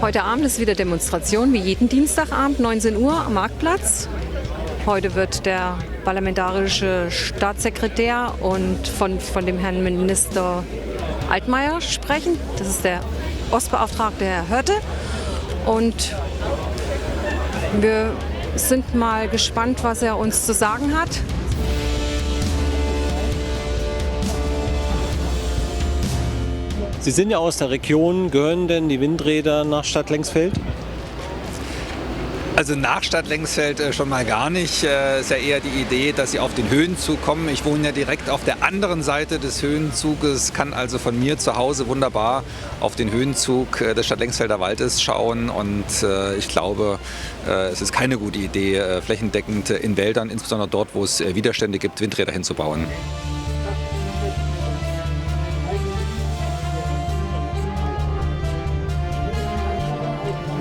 Heute Abend ist wieder Demonstration, wie jeden Dienstagabend, 19 Uhr am Marktplatz. Heute wird der parlamentarische Staatssekretär und von dem Herrn Minister Altmaier sprechen. Das ist der Ostbeauftragte Herr Hörte. Und wir sind mal gespannt, was er uns zu sagen hat. Sie sind ja aus der Region. Gehören denn die Windräder nach Stadt Lengsfeld? Also nach Stadt Lengsfeld schon mal gar nicht. Ist ja eher die Idee, dass sie auf den Höhenzug kommen. Ich wohne ja direkt auf der anderen Seite des Höhenzuges, kann also von mir zu Hause wunderbar auf den Höhenzug des Stadt Lengsfelder Waldes schauen. Und ich glaube, es ist keine gute Idee, flächendeckend in Wäldern, insbesondere dort, wo es Widerstände gibt, Windräder hinzubauen.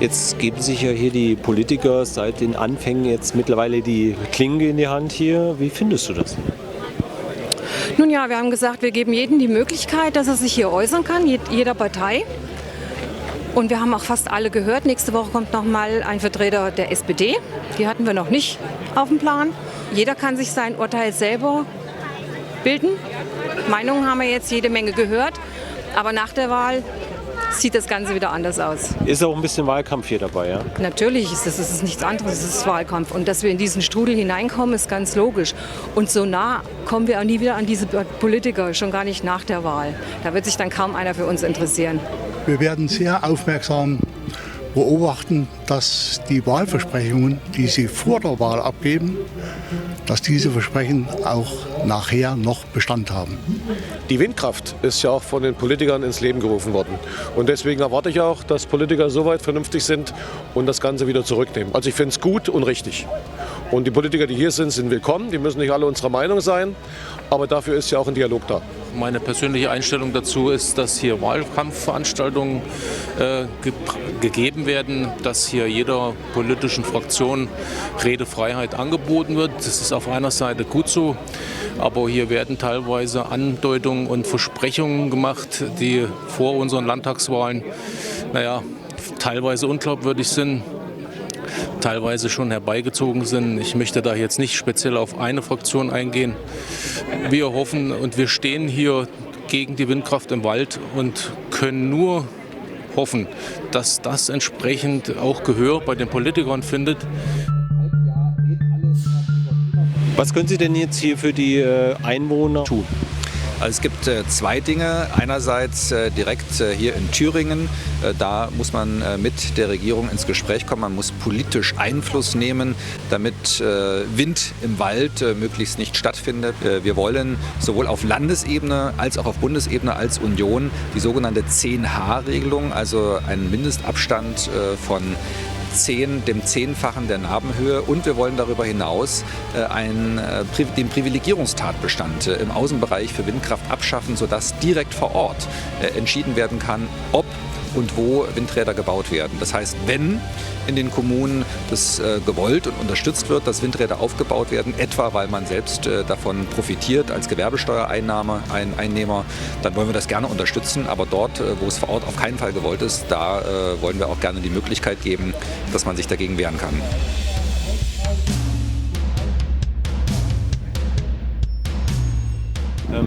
Jetzt geben sich ja hier die Politiker seit den Anfängen jetzt mittlerweile die Klinke in die Hand hier. Wie findest du das? Nun ja, wir haben gesagt, wir geben jedem die Möglichkeit, dass er sich hier äußern kann, jeder Partei. Und wir haben auch fast alle gehört. Nächste Woche kommt noch mal ein Vertreter der SPD. Die hatten wir noch nicht auf dem Plan. Jeder kann sich sein Urteil selber bilden. Meinungen haben wir jetzt jede Menge gehört. Aber nach der Wahl sieht das Ganze wieder anders aus. Ist auch ein bisschen Wahlkampf hier dabei, ja? Natürlich ist es ist nichts anderes, es ist Wahlkampf. Und dass wir in diesen Strudel hineinkommen, ist ganz logisch. Und so nah kommen wir auch nie wieder an diese Politiker, schon gar nicht nach der Wahl. Da wird sich dann kaum einer für uns interessieren. Wir werden sehr aufmerksam beobachten, dass die Wahlversprechungen, die sie vor der Wahl abgeben, dass diese Versprechen auch nachher noch Bestand haben. Die Windkraft ist ja auch von den Politikern ins Leben gerufen worden. Und deswegen erwarte ich auch, dass Politiker soweit vernünftig sind und das Ganze wieder zurücknehmen. Also ich finde es gut und richtig. Und die Politiker, die hier sind, sind willkommen. Die müssen nicht alle unserer Meinung sein. Aber dafür ist ja auch ein Dialog da. Meine persönliche Einstellung dazu ist, dass hier Wahlkampfveranstaltungen gegeben werden, dass hier jeder politischen Fraktion Redefreiheit angeboten wird. Das ist auf einer Seite gut so, aber hier werden teilweise Andeutungen und Versprechungen gemacht, die vor unseren Landtagswahlen teilweise unglaubwürdig sind, teilweise schon herbeigezogen sind. Ich möchte da jetzt nicht speziell auf eine Fraktion eingehen. Wir hoffen und wir stehen hier gegen die Windkraft im Wald und können nur hoffen, dass das entsprechend auch Gehör bei den Politikern findet. Was können Sie denn jetzt hier für die Einwohner tun? Also es gibt zwei Dinge. Einerseits direkt hier in Thüringen, da muss man mit der Regierung ins Gespräch kommen. Man muss politisch Einfluss nehmen, damit Wind im Wald möglichst nicht stattfindet. Wir wollen sowohl auf Landesebene als auch auf Bundesebene als Union die sogenannte 10H-Regelung, also einen Mindestabstand von dem Zehnfachen der Nabenhöhe, und wir wollen darüber hinaus den Privilegierungstatbestand im Außenbereich für Windkraft abschaffen, sodass direkt vor Ort entschieden werden kann, ob und wo Windräder gebaut werden. Das heißt, wenn in den Kommunen das gewollt und unterstützt wird, dass Windräder aufgebaut werden, etwa weil man selbst davon profitiert als Gewerbesteuereinnehmer, dann wollen wir das gerne unterstützen. Aber dort, wo es vor Ort auf keinen Fall gewollt ist, da wollen wir auch gerne die Möglichkeit geben, dass man sich dagegen wehren kann.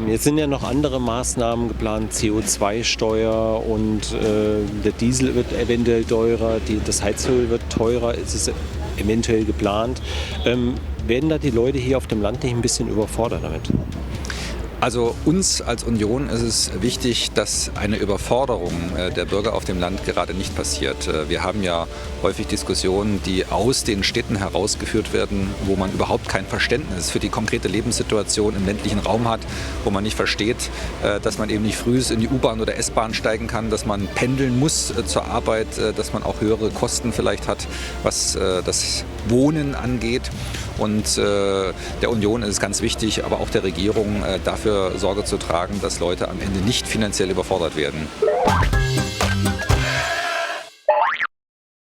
Jetzt sind ja noch andere Maßnahmen geplant, CO2-Steuer und der Diesel wird eventuell teurer, das Heizöl wird teurer, es ist eventuell geplant. Werden da die Leute hier auf dem Land nicht ein bisschen überfordert damit? Also uns als Union ist es wichtig, dass eine Überforderung der Bürger auf dem Land gerade nicht passiert. Wir haben ja häufig Diskussionen, die aus den Städten herausgeführt werden, wo man überhaupt kein Verständnis für die konkrete Lebenssituation im ländlichen Raum hat, wo man nicht versteht, dass man eben nicht früh in die U-Bahn oder S-Bahn steigen kann, dass man pendeln muss zur Arbeit, dass man auch höhere Kosten vielleicht hat, was das Wohnen angeht. Und der Union ist es ganz wichtig, aber auch der Regierung dafür Sorge zu tragen, dass Leute am Ende nicht finanziell überfordert werden.